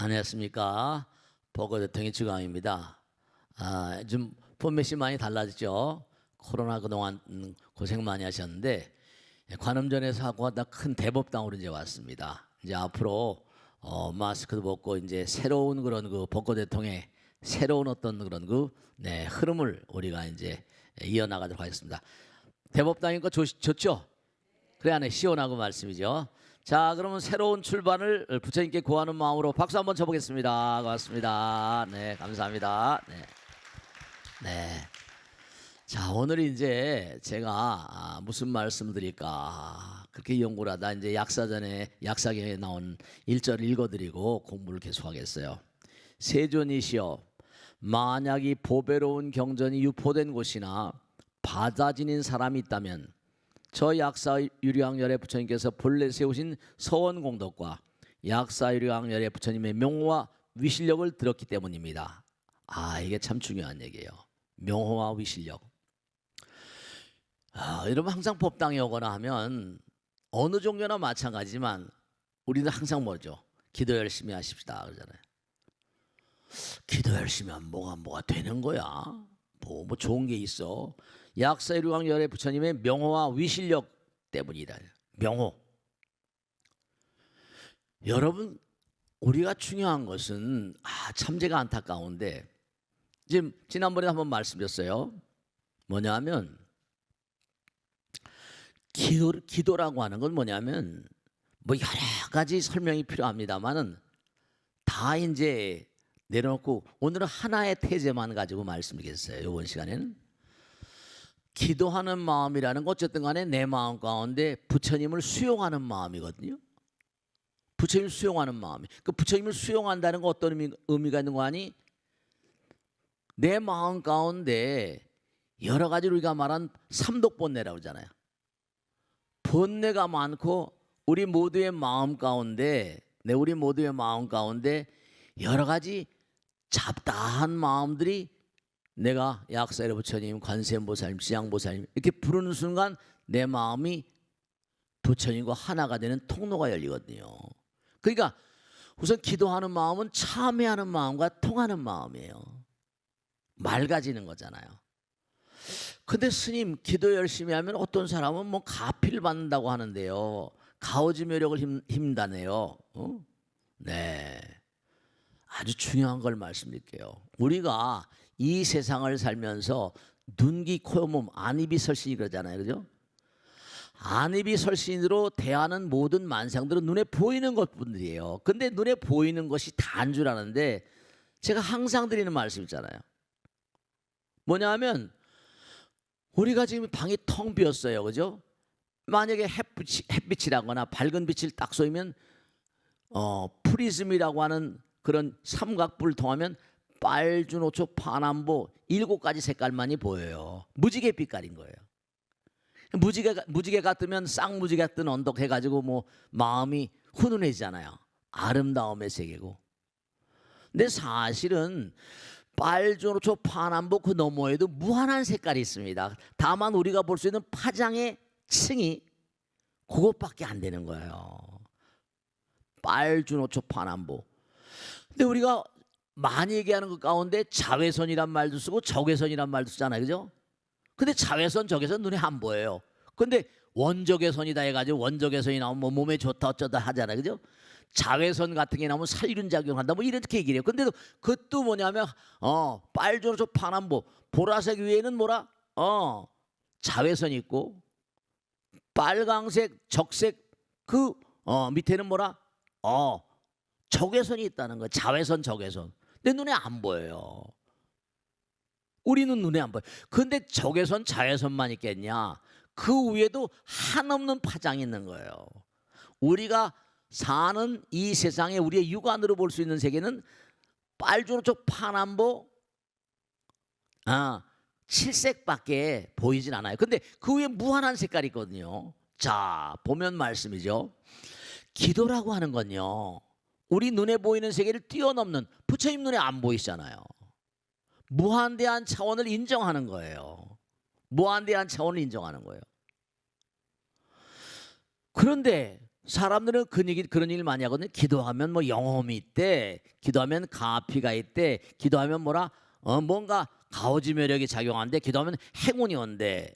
안녕하십니까. 보건대통령 주강입니다. 좀 포맷이 많이 달라졌죠. 코로나 그동안 고생 많이 하셨는데 관음전에서 하고 하다 큰 대법당으로 이제 왔습니다. 이제 앞으로 마스크도 벗고 이제 새로운 그런 그 보건대통령의 새로운 어떤 그런 흐름을 우리가 이제 이어나가도록 하겠습니다. 대법당이니까 좋죠? 그래 안에 시원하고 말씀이죠. 자, 그러면 새로운 출발을 부처님께 구하는 마음으로 박수 한번 쳐보겠습니다. 고맙습니다. 네, 감사합니다. 네. 자, 오늘 이제 제가 무슨 말씀 드릴까 그렇게 연구를 하다 이제 약사경에 나온 1절을 읽어드리고 공부를 계속하겠어요. 세존이시여, 만약 이 보배로운 경전이 유포된 곳이나 바다 지닌 사람이 있다면 저 약사유리왕열의 부처님께서 본래 세우신 서원공덕과 약사유리왕열의 부처님의 명호와 위실력을 들었기 때문입니다. 이게 참 중요한 얘기예요. 명호와 위실력. 여러분 항상 법당에 오거나 하면 어느 종교나 마찬가지지만 우리는 항상 뭐죠? 기도 열심히 하십시다 그러잖아요. 기도 열심히 하면 뭐가 되는 거야? 뭐 좋은 게 있어? 약사유리왕열의 부처님의 명호와 위실력 때문이다. 명호. 여러분, 우리가 중요한 것은 참 제가 안타까운데 지금 지난번에 한번 말씀드렸어요. 뭐냐면 기도라고 하는 건 뭐냐면 여러 가지 설명이 필요합니다만은 다 이제 내려놓고 오늘은 하나의 태제만 가지고 말씀드리겠어요. 이번 시간에는 기도하는 마음이라는 것 어쨌든 간에 내 마음 가운데 부처님을 수용하는 마음이거든요. 부처님을 수용하는 마음이. 그 부처님을 수용한다는 거 어떤 의미가 있는 거 아니? 내 마음 가운데 여러 가지 우리가 말한 삼독본내라고 그러잖아요. 본내가 많고 우리 모두의 마음 가운데 여러 가지 잡다한 마음들이 내가 약사의 부처님, 관세음보살님, 지향보살님 이렇게 부르는 순간 내 마음이 부처님과 하나가 되는 통로가 열리거든요. 그러니까 우선 기도하는 마음은 참회하는 마음과 통하는 마음이에요. 맑아지는 거잖아요. 근데 스님 기도 열심히 하면 어떤 사람은 가피를 받는다고 하는데요. 가오지묘력을 힘다네요. 네, 아주 중요한 걸 말씀드릴게요. 우리가 이 세상을 살면서 눈기, 코, 몸, 안입이 설신이 그러잖아요. 그죠? 안입이 설신으로 대하는 모든 만상들은 눈에 보이는 것뿐들이에요. 근데 눈에 보이는 것이 다인 줄 아는데 제가 항상 드리는 말씀 있잖아요. 뭐냐면 우리가 지금 방이 텅 비었어요. 그죠? 만약에 햇빛이라거나 밝은 빛을 딱 쏘면 프리즘이라고 하는 그런 삼각불을 통하면 빨주노초 파남보 7가지 색깔만이 보여요. 무지개 빛깔인 거예요. 무지개가 뜨면 쌍무지개가 뜬 언덕 해가지고 마음이 훈훈해지잖아요. 아름다움의 세계고. 근데 사실은 빨주노초 파남보 그 너머에도 무한한 색깔이 있습니다. 다만 우리가 볼 수 있는 파장의 층이 그것밖에 안 되는 거예요. 빨주노초 파남보. 근데 우리가 많이 얘기하는 것 가운데 자외선이란 말도 쓰고 적외선이란 말도 쓰잖아요. 그죠? 근데 자외선, 적외선 눈에 안 보여요. 근데 원적외선이다 해가지고 원적외선이 나오면 몸에 좋다 어쩌다 하잖아요. 그죠? 자외선 같은 게 나오면 살균 작용한다 이렇게 얘기를 해요. 근데 그것도 뭐냐면 빨주노초 파남보 보라색 위에는 자외선이 있고 빨강색, 적색 그 밑에는 적외선이 있다는 거예요. 자외선, 적외선. 내 눈에 안 보여요. 우리는 눈에 안 보여요. 근데 적외선, 자외선만 있겠냐? 그 위에도 한없는 파장이 있는 거예요. 우리가 사는 이 세상에 우리의 육안으로 볼 수 있는 세계는 빨주노초 파남보 7색밖에 보이진 않아요. 근데 그 위에 무한한 색깔이 있거든요. 자, 보면 말씀이죠. 기도라고 하는 건요, 우리 눈에 보이는 세계를 뛰어넘는, 부처님 눈에 안 보이잖아요. 무한대한 차원을 인정하는 거예요. 무한대한 차원을 인정하는 거예요. 그런데 사람들은 그런 얘기를 많이 하거든요. 기도하면 뭐 영험이 있대, 기도하면 가피가 있대, 기도하면 뭔가 가오지 매력이 작용한대, 기도하면 행운이 온대.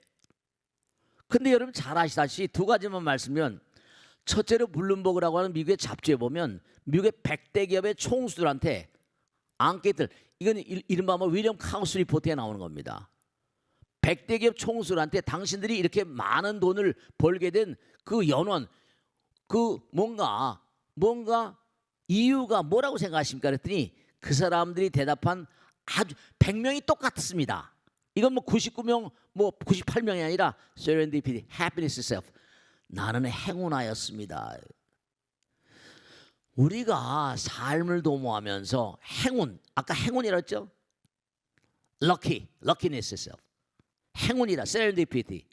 근데 여러분 잘 아시다시피 두 가지만 말씀드리면, 첫째로 블룸버그라고 하는 미국의 잡지에 보면 미국의 100대 기업의 총수들한테 앙케이트를, 이건 이른바 위리엄 카우스 리포트에 나오는 겁니다. 100대 기업 총수들한테 당신들이 이렇게 많은 돈을 벌게 된 그 연원, 그 뭔가 이유가 뭐라고 생각하십니까? 그랬더니 그 사람들이 대답한 아주 100명이 똑같습니다. 이건 뭐 99명, 뭐 98명이 아니라 serendipity, happiness itself. 나는 행운하였습니다. 우리가 삶을 도모하면서 행운, 아까 행운이라 했죠? luckiness itself. 행운이라, serendipity.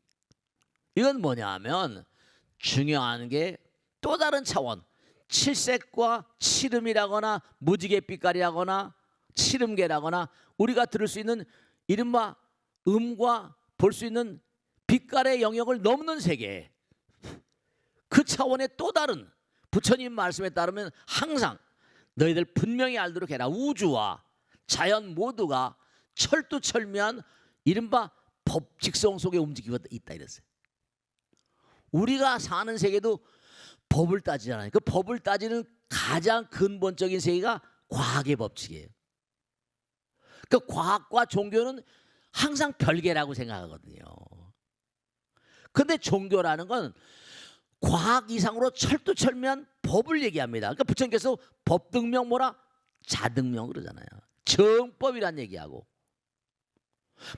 이건 뭐냐 하면 중요한 게 또 다른 차원, 칠색과 칠음이라거나 무지갯빛깔이라거나 칠음계라거나 우리가 들을 수 있는 이른바 음과 볼 수 있는 빛깔의 영역을 넘는 세계, 그 차원의 또 다른 부처님 말씀에 따르면 항상 너희들 분명히 알도록 해라. 우주와 자연 모두가 철두철미한 이른바 법칙성 속에 움직이고 있다 이랬어요. 우리가 사는 세계도 법을 따지잖아요. 그 법을 따지는 가장 근본적인 세계가 과학의 법칙이에요. 그 과학과 종교는 항상 별개라고 생각하거든요. 근데 종교라는 건 과학 이상으로 철두철미한 법을 얘기합니다. 그러니까 부처님께서 법등명 자등명 그러잖아요. 정법이란 얘기하고,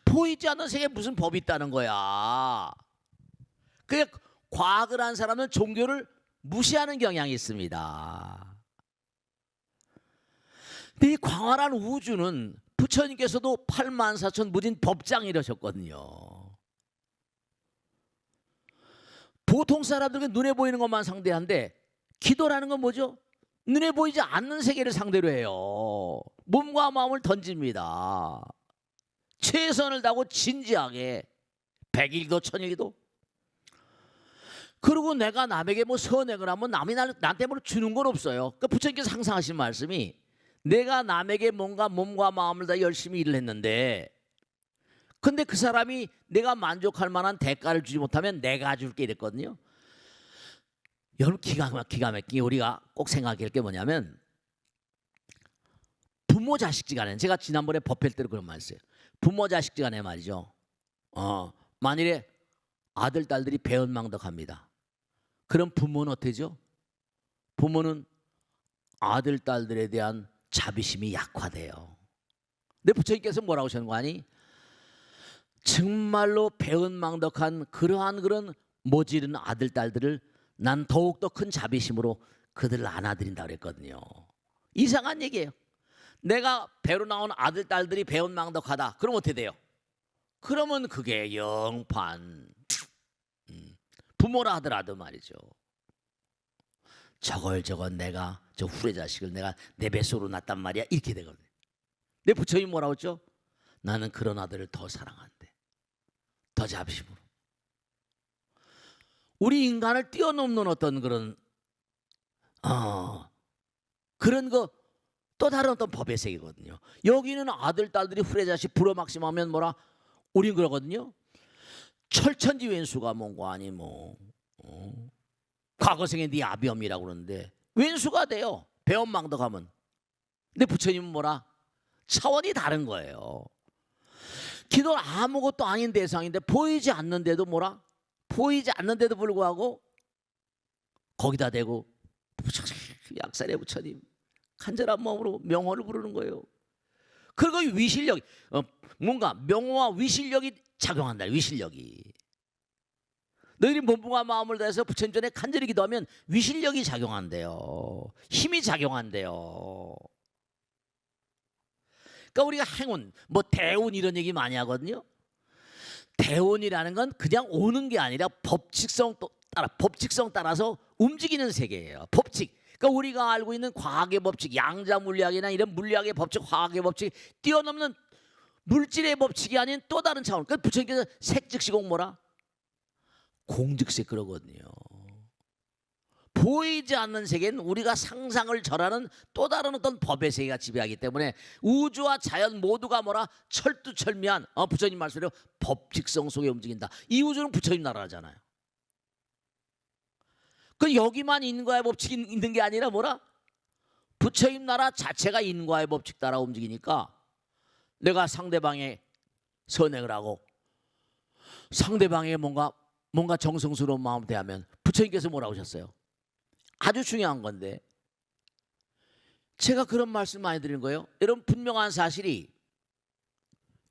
보이지 않는 세계에 무슨 법이 있다는 거야. 그게 과학을 한 사람은 종교를 무시하는 경향이 있습니다. 근데 이 광활한 우주는 부처님께서도 84,000 무진 법장 이러셨거든요. 보통 사람들은 눈에 보이는 것만 상대한데, 기도라는 건 뭐죠? 눈에 보이지 않는 세계를 상대로 해요. 몸과 마음을 던집니다. 최선을 다하고 진지하게 100일도 1000일도. 그리고 내가 남에게 뭐 선행을 하면 남이 나한테 뭘 주는 건 없어요. 그러니까 부처님께서 항상 하신 말씀이, 내가 남에게 뭔가 몸과 마음을 다 열심히 일을 했는데, 근데 그 사람이 내가 만족할 만한 대가를 주지 못하면 내가 줄게 이랬거든요. 여러분 기가 막히게 우리가 꼭 생각해야 할 게 뭐냐면, 부모 자식지간에, 제가 지난번에 법회 때로 그런 말 했어요. 부모 자식지간에 말이죠. 만일에 아들 딸들이 배은망덕합니다. 그럼 부모는 어때죠? 부모는 아들 딸들에 대한 자비심이 약화돼요. 근데 부처님께서 뭐라고 하시는 거 아니? 정말로 배은망덕한 그런 모질은 아들 딸들을 난 더욱더 큰 자비심으로 그들을 안아드린다 그랬거든요. 이상한 얘기예요. 내가 배로 나온 아들 딸들이 배은망덕하다, 그럼 어떻게 돼요? 그러면 그게 영판 부모라 하더라도 말이죠. 저걸 내가 저 후레 자식을 내가 내 뱃속으로 낳았단 말이야, 이렇게 되거든요. 내 부처님 뭐라고 했죠? 나는 그런 아들을 더 사랑한대, 더 자비심으로. 우리 인간을 뛰어넘는 어떤 그런 거 또 다른 어떤 법의 세계거든요. 여기는 아들 딸들이 후레 자식 불어막심하면 우린 그러거든요. 철천지 왼수가 뭔고 아니 과거생에 네 아비엄이라고 그러는데 왼수가 돼요, 배엄망덕하면. 근데 부처님은 차원이 다른 거예요. 기도는 아무것도 아닌 대상인데 보이지 않는데도 보이지 않는데도 불구하고 거기다 대고 약살의 부처님 간절한 마음으로 명호를 부르는 거예요. 그리고 위실력, 뭔가 명호와 위실력이 작용한다. 위실력이, 너희들이 몸과 마음을 다해서 부처님 전에 간절히 기도하면 위실력이 작용한대요. 힘이 작용한대요. 그러니까 우리가 행운, 대운 이런 얘기 많이 하거든요. 대운이라는 건 그냥 오는 게 아니라 법칙성 따라서 움직이는 세계예요. 법칙. 그러니까 우리가 알고 있는 과학의 법칙, 양자 물리학이나 이런 물리학의 법칙, 화학의 법칙 뛰어넘는 물질의 법칙이 아닌 또 다른 차원. 그러니까 부처님께서 색즉시공 공즉색 그러거든요. 보이지 않는 세계는 우리가 상상을 절하는 또 다른 어떤 법의 세계가 지배하기 때문에 우주와 자연 모두가 뭐라 철두철미한 부처님 말씀대로 법칙성 속에 움직인다. 이 우주는 부처님 나라잖아요. 그 여기만 인과의 법칙이 있는 게 아니라 뭐라 부처님 나라 자체가 인과의 법칙 따라 움직이니까 내가 상대방의 선행을 하고 상대방의 뭔가 정성스러운 마음 대하면 부처님께서 뭐라고 하셨어요? 아주 중요한 건데 제가 그런 말씀 많이 드리는 거예요. 여러분 분명한 사실이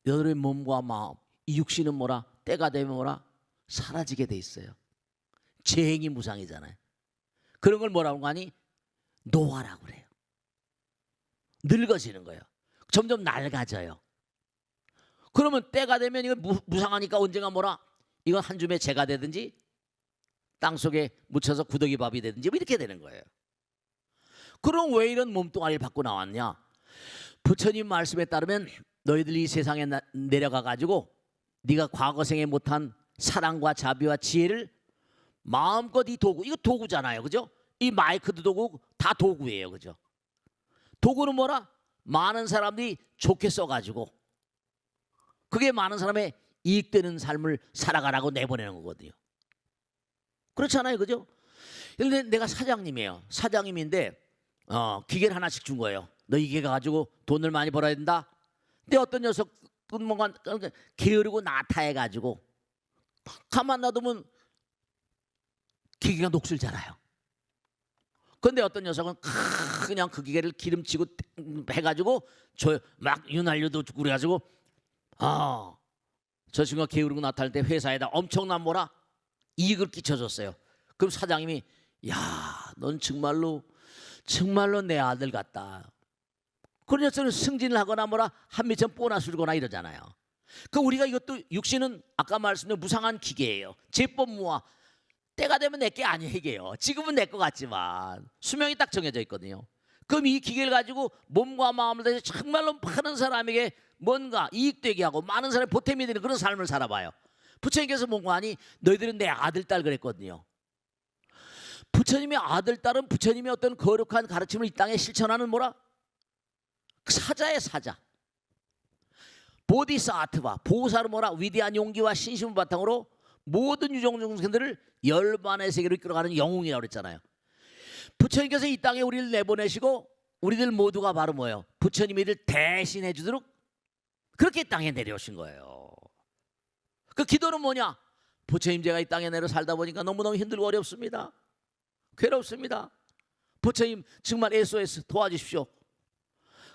여러분의 몸과 마음 이 육신은 뭐라 때가 되면 뭐라 사라지게 돼 있어요. 재행이 무상이잖아요. 그런 걸 뭐라고 하니 노화라고 그래요. 늙어지는 거예요. 점점 낡아져요. 그러면 때가 되면 이거 무상하니까 언젠가 뭐라 이건 한 줌의 재가 되든지 땅속에 묻혀서 구더기 밥이 되든지 뭐 이렇게 되는 거예요. 그럼 왜 이런 몸뚱아리를 받고 나왔냐? 부처님 말씀에 따르면 너희들이 이 세상에 내려가 가지고 네가 과거생에 못한 사랑과 자비와 지혜를 마음껏 이 도구, 이거 도구잖아요, 그죠? 이 마이크도 도구, 다 도구예요, 그죠? 도구는 뭐라? 많은 사람들이 좋게 써가지고 그게 많은 사람의 이익되는 삶을 살아가라고 내보내는 거거든요. 그렇잖아요, 그죠? 근데 내가 사장님이에요. 사장님인데 기계를 하나씩 준 거예요. 너 이 기계 가지고 돈을 많이 벌어야 된다. 근데 어떤 녀석은 뭔가 게으르고 나타해가지고 가만 놔두면 기계가 녹슬잖아요. 그런데 어떤 녀석은 그냥 그 기계를 기름치고 해가지고 막 윤활유도 주고 그래가지고 저 친구가 게으르고 나타날 때 회사에다 엄청난 뭐라 이익을 끼쳐줬어요. 그럼 사장님이 야, 넌 정말로 내 아들 같다. 그런 녀석은 승진을 하거나 뭐라 한미천 보너스를 주거나 이러잖아요. 그 우리가 이것도 육신은 아까 말씀드린 무상한 기계예요. 제법무와 때가 되면 내게 아니에요. 지금은 내 것 같지만 수명이 딱 정해져 있거든요. 그럼 이 기계를 가지고 몸과 마음을 다해서 정말로 많은 사람에게 뭔가 이익되게 하고 많은 사람의 보탬이 되는 그런 삶을 살아봐요. 부처님께서 뭔가 하니 너희들은 내 아들, 딸 그랬거든요. 부처님의 아들, 딸은 부처님의 어떤 거룩한 가르침을 이 땅에 실천하는 뭐라? 사자의 사자. 보디사트바, 보살은 뭐라? 위대한 용기와 신심을 바탕으로 모든 유종 중생들을 열반의 세계로 이끌어가는 영웅이라고 그랬잖아요. 부처님께서 이 땅에 우리를 내보내시고 우리들 모두가 바로 뭐예요? 부처님이 이를 대신해 주도록 그렇게 땅에 내려오신 거예요. 그 기도는 뭐냐? 부처님 제가 이 땅에 내려 살다 보니까 너무너무 힘들고 어렵습니다. 괴롭습니다. 부처님 정말 SOS 도와주십시오.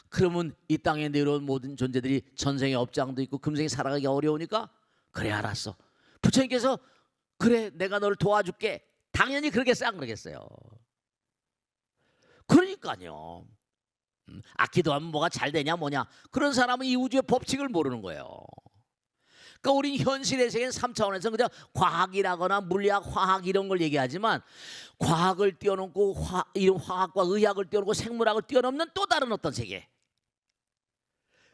그러면 이 땅에 내려온 모든 존재들이 전생에 업장도 있고 금생에 살아가기 어려우니까 그래 알았어. 부처님께서 그래 내가 너를 도와줄게. 당연히 그러겠어요? 안 그러겠어요? 그러니까요. 기도하면 뭐가 잘 되냐 뭐냐. 그런 사람은 이 우주의 법칙을 모르는 거예요. 그러니까 우린 현실의 세계는 3차원에서 그냥 과학이라거나 물리학, 화학 이런 걸 얘기하지만 과학을 뛰어넘고 이런 화학과 의학을 뛰어넘고 생물학을 뛰어넘는 또 다른 어떤 세계.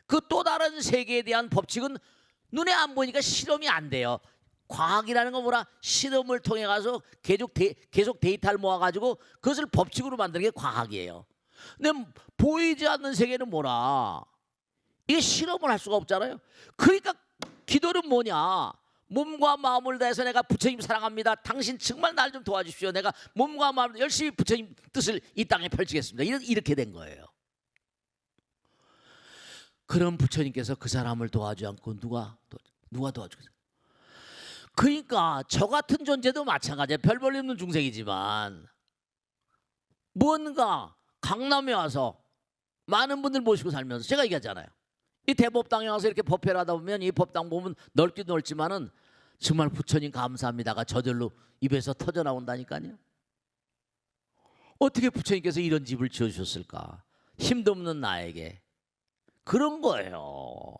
그 또 다른 세계에 대한 법칙은 눈에 안 보니까 실험이 안 돼요. 과학이라는 건 뭐라? 실험을 통해 가서 계속 데이터를 모아가지고 그것을 법칙으로 만드는 게 과학이에요. 근데 보이지 않는 세계는 뭐라? 이게 실험을 할 수가 없잖아요. 그러니까 기도는 뭐냐? 몸과 마음을 다해서 내가 부처님 사랑합니다. 당신 정말 날 좀 도와주십시오. 내가 몸과 마음을 열심히 부처님 뜻을 이 땅에 펼치겠습니다. 이렇게 된 거예요. 그럼 부처님께서 그 사람을 도와주지 않고 누가 도와주겠어요? 그러니까 저 같은 존재도 마찬가지예요. 별 볼 일 없는 중생이지만 뭔가 강남에 와서 많은 분들 모시고 살면서 제가 얘기하잖아요. 이 대법당에 와서 이렇게 법회를 하다 보면 이 법당 보면 넓긴 넓지만은 정말 부처님 감사합니다가 저절로 입에서 터져 나온다니까요. 어떻게 부처님께서 이런 집을 지어주셨을까? 힘도 없는 나에게 그런 거예요.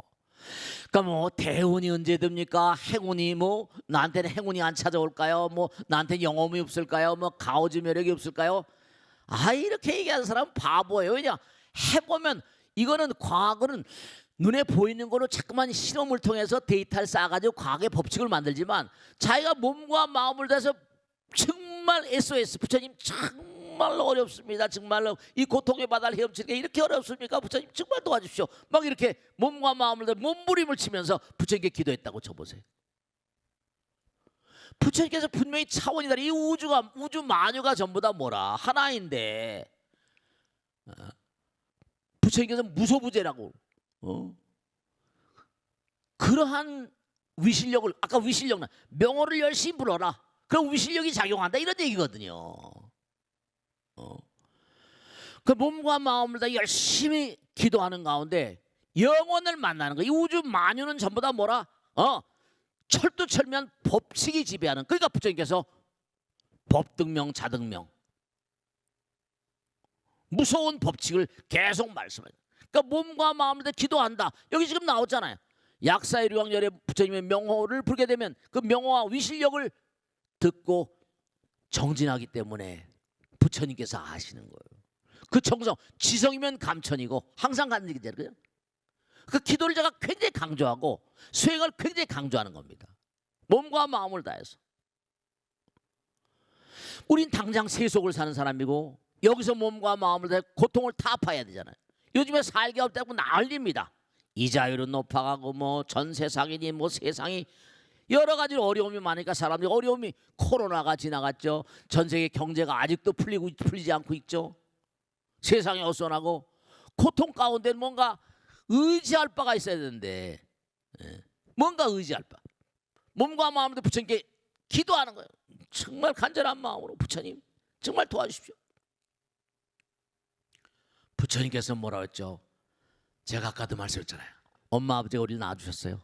그러니까 뭐 대운이 언제 됩니까? 행운이 뭐 나한테는 행운이 안 찾아올까요? 뭐 나한테 영험이 없을까요? 뭐 가오지 매력이 없을까요? 이렇게 얘기하는 사람은 바보예요. 왜냐 해보면 이거는 과학은 눈에 보이는 거로 자꾸만 실험을 통해서 데이터를 쌓아가지고 과학의 법칙을 만들지만 자기가 몸과 마음을 다해서 정말 SOS 부처님 정말로 어렵습니다. 정말로 이 고통의 바다를 헤엄치는 게 이렇게 어렵습니까? 부처님 정말 도와주십시오. 막 이렇게 몸과 마음을 몸부림을 치면서 부처님께 기도했다고 쳐보세요. 부처님께서 분명히 차원이 다른 이 우주 만유가 전부 다 뭐라 하나인데 부처님께서 무소부재라고 그러한 위실력을 아까 위실력 명호를 열심히 불어라. 그럼 위실력이 작용한다 이런 얘기거든요. 그 몸과 마음을 다 열심히 기도하는 가운데 영혼을 만나는 거. 이 우주 만유는 전부 다 뭐라? 철두철미한 법칙이 지배하는. 그러니까 부처님께서 법등명 자등명 무서운 법칙을 계속 말씀해요. 그러니까 몸과 마음을 다 기도한다. 여기 지금 나왔잖아요. 약사의 류왕열에 부처님의 명호를 부르게 되면 그 명호와 위실력을 듣고 정진하기 때문에 부처님께서 아시는 거예요. 그 정성, 지성이면 감천이고 항상 가는 얘기잖아요. 그 기도를 제가 굉장히 강조하고 수행을 굉장히 강조하는 겁니다. 몸과 마음을 다해서. 우린 당장 세속을 사는 사람이고 여기서 몸과 마음을 다해 고통을 타파해야 되잖아요. 요즘에 살기 없다고 난립니다. 이자율은 높아가고 뭐 전 세상이니 뭐 세상이 여러 가지 어려움이 많으니까 사람들이 어려움이 코로나가 지나갔죠. 전 세계 경제가 아직도 풀리지 않고 있죠. 세상이 어수선하고 고통 가운데 뭔가 의지할 바가 있어야 되는데 뭔가 의지할 바. 몸과 마음도 부처님께 기도하는 거예요. 정말 간절한 마음으로 부처님 정말 도와주십시오. 부처님께서 뭐라고 했죠? 제가 아까도 말씀했잖아요. 엄마 아버지가 우리를 낳아주셨어요.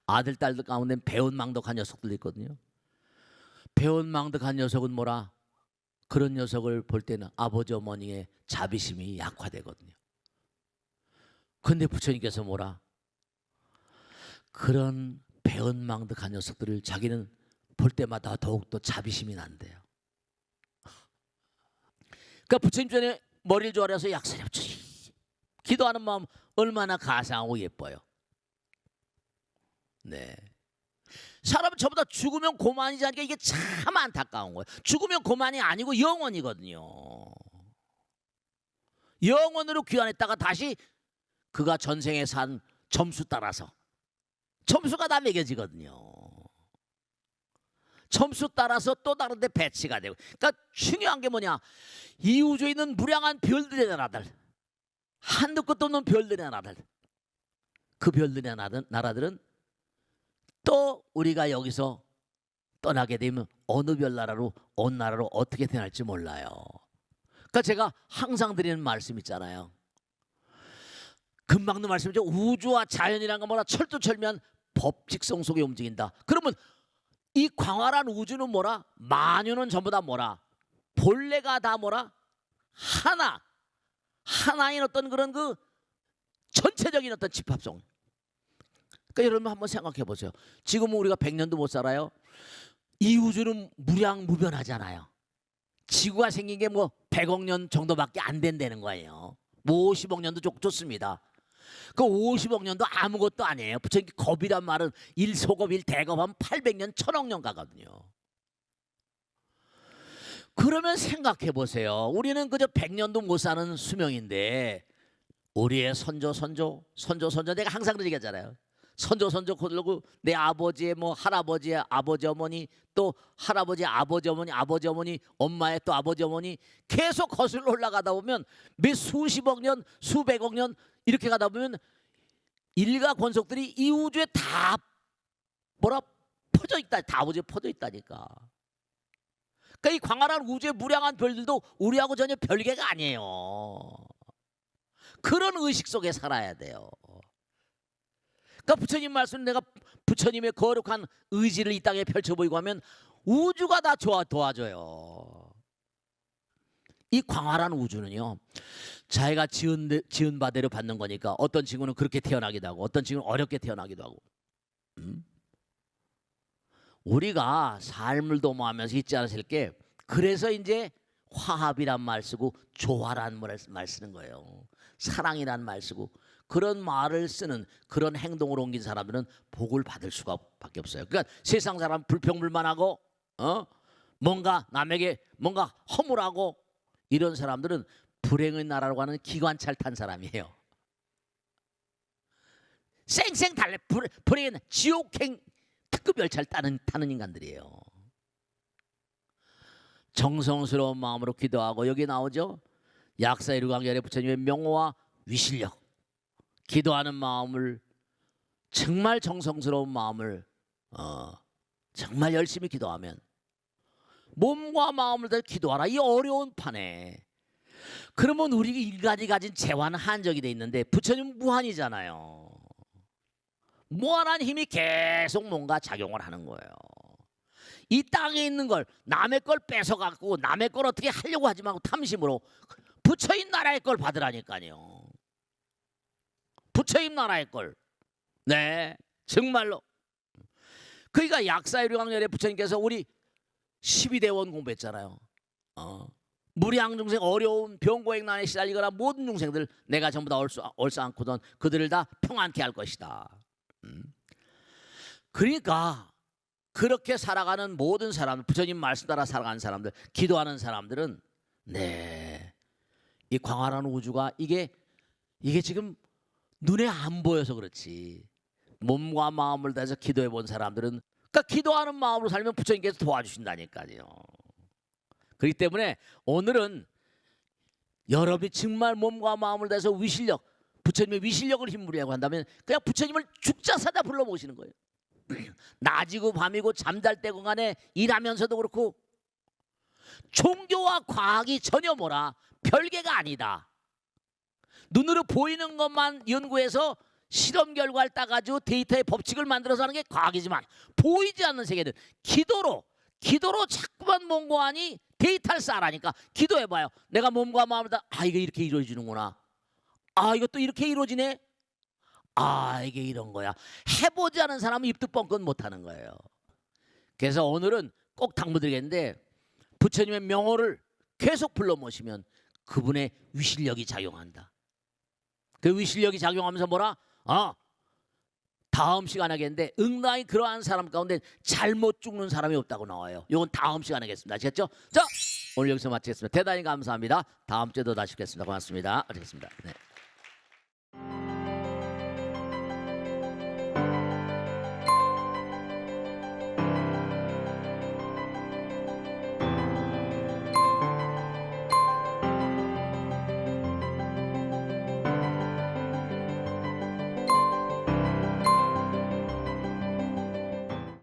아들 딸들 가운데 배은망덕한 녀석들 있거든요. 배은망덕한 녀석은 뭐라? 그런 녀석을 볼 때는 아버지 어머니의 자비심이 약화되거든요. 근데 부처님께서 뭐라? 그런 배은망덕한 녀석들을 자기는 볼 때마다 더욱더 자비심이 난대요. 그러니까 부처님 전에 머리를 조아려서 약사님 기도하는 마음 얼마나 가상하고 예뻐요. 네. 사람은 전부 다 죽으면 고만이지 않으니까 이게 참 안타까운 거예요. 죽으면 고만이 아니고 영원이거든요. 영원으로 귀환했다가 다시 그가 전생에 산 점수 따라서 점수가 다 매겨지거든요. 점수 따라서 또 다른 데 배치가 되고. 그러니까 중요한 게 뭐냐? 이 우주에 있는 무량한 별들의 나라들, 한도 끝도 없는 별들의 나라들, 그 별들의 나라들은 또 우리가 여기서 떠나게 되면 어느 별나라로 어느 나라로 어떻게 태어날지 몰라요. 그러니까 제가 항상 드리는 말씀 있잖아요. 금방도 말씀이죠. 우주와 자연이란 건 뭐라? 철두철미한 법칙성 속에 움직인다. 그러면 이 광활한 우주는 뭐라? 만유는 전부 다 뭐라? 본래가 다 뭐라? 하나인 어떤 그런 그 전체적인 어떤 집합성. 그러니까 여러분 한번 생각해 보세요. 지금은 우리가 100년도 못 살아요. 이 우주는 무량무변하잖아요. 지구가 생긴 게 뭐 100억 년 정도밖에 안 된다는 거예요. 뭐 50억 년도 좋습니다. 그 50억 년도 아무것도 아니에요. 부처님 겁이란 말은 1소겁 1대겁하면 800년 1000억 년 가거든요. 그러면 생각해 보세요. 우리는 그저 100년도 못 사는 수명인데 우리의 선조 내가 항상 그런 얘기하잖아요. 선조 그러고 내 아버지의 뭐 할아버지의 아버지 어머니 또 할아버지의 아버지 어머니 엄마의 또 아버지 어머니 계속 거슬러 올라가다 보면 몇 수십억 년 수백억 년 이렇게 가다 보면 일가 권속들이 이 우주에 다 뭐라 퍼져 있다. 다 우주에 퍼져 있다니까. 그러니까 이 광활한 우주의 무량한 별들도 우리하고 전혀 별개가 아니에요. 그런 의식 속에 살아야 돼요. 그러니까 부처님 말씀 내가 부처님의 거룩한 의지를 이 땅에 펼쳐 보이고 하면 우주가 다 도와줘요. 이 광활한 우주는요. 자기가 지은 바대로 받는 거니까 어떤 친구는 그렇게 태어나기도 하고 어떤 친구는 어렵게 태어나기도 하고. 우리가 삶을 도모하면서 잊지 않으실 게 그래서 이제 화합이란 말 쓰고 조화란 말 쓰는 거예요. 사랑이란 말 쓰고 그런 말을 쓰는 그런 행동을 옮긴 사람들은 복을 받을 수가 밖에 없어요. 그러니까 세상 사람 불평불만하고 뭔가 남에게 뭔가 허물하고 이런 사람들은 불행의 나라로 가는 기관차를 탄 사람이에요. 쌩쌩 달래 불행의 지옥행 특급 열차를 타는 인간들이에요. 정성스러운 마음으로 기도하고, 여기 나오죠. 약사 이루강열의 부처님의 명호와 위실력, 기도하는 마음을, 정말 정성스러운 마음을 정말 열심히 기도하면, 몸과 마음을 다해 기도하라, 이 어려운 판에. 그러면 우리 인간이 가진 재화는 한정이 돼 있는데 부처님은 무한이잖아요. 무한한 힘이 계속 뭔가 작용을 하는 거예요. 이 땅에 있는 걸, 남의 걸 뺏어갖고 남의 걸 어떻게 하려고 하지 말고 탐심으로 부처님 나라의 걸 받으라니까요. 부처님 나라의 걸. 네, 정말로. 그러니까 약사유리강렬의 부처님께서 우리 12대원 공부했잖아요. 무량중생, 어려운 병고행난에 시달리거나 모든 중생들 내가 전부 다 얼싸안고던 그들을 다 평안케 할 것이다. 그러니까 그렇게 살아가는 모든 사람들, 부처님 말씀 따라 살아가는 사람들, 기도하는 사람들은, 네, 이 광활한 우주가 이게 지금 눈에 안 보여서 그렇지, 몸과 마음을 다해서 기도해 본 사람들은, 그러니까 기도하는 마음으로 살면 부처님께서 도와주신다니까요. 그렇기 때문에 오늘은 여러분이 정말 몸과 마음을 다해서 위실력, 부처님의 위실력을 힘부리려고 한다면 그냥 부처님을 죽자사자 불러모시는 거예요. 낮이고 밤이고 잠잘 때고 간에 일하면서도 그렇고, 종교와 과학이 전혀 뭐라 별개가 아니다. 눈으로 보이는 것만 연구해서 실험 결과를 따가지고 데이터의 법칙을 만들어서 하는 게 과학이지만, 보이지 않는 세계는 기도로 자꾸만 몸과하니 데이터를 쌓으라니까. 기도해봐요. 내가 몸과 마음을 다, 이게 이렇게 이루어지는구나. 이것도 이렇게 이루어지네. 이게 이런 거야. 해보지 않은 사람은 입도 뻥끗 못하는 거예요. 그래서 오늘은 꼭 당부드리겠는데, 부처님의 명호를 계속 불러 모시면 그분의 위실력이 작용한다. 그 위실력이 작용하면서 뭐라? 다음 시간에 하겠는데, 응당히 그러한 사람 가운데 잘못 죽는 사람이 없다고 나와요. 이건 다음 시간에 하겠습니다. 아시겠죠? 자, 오늘 여기서 마치겠습니다. 대단히 감사합니다. 다음 주에도 다시 뵙겠습니다. 고맙습니다. 알겠습니다. 네.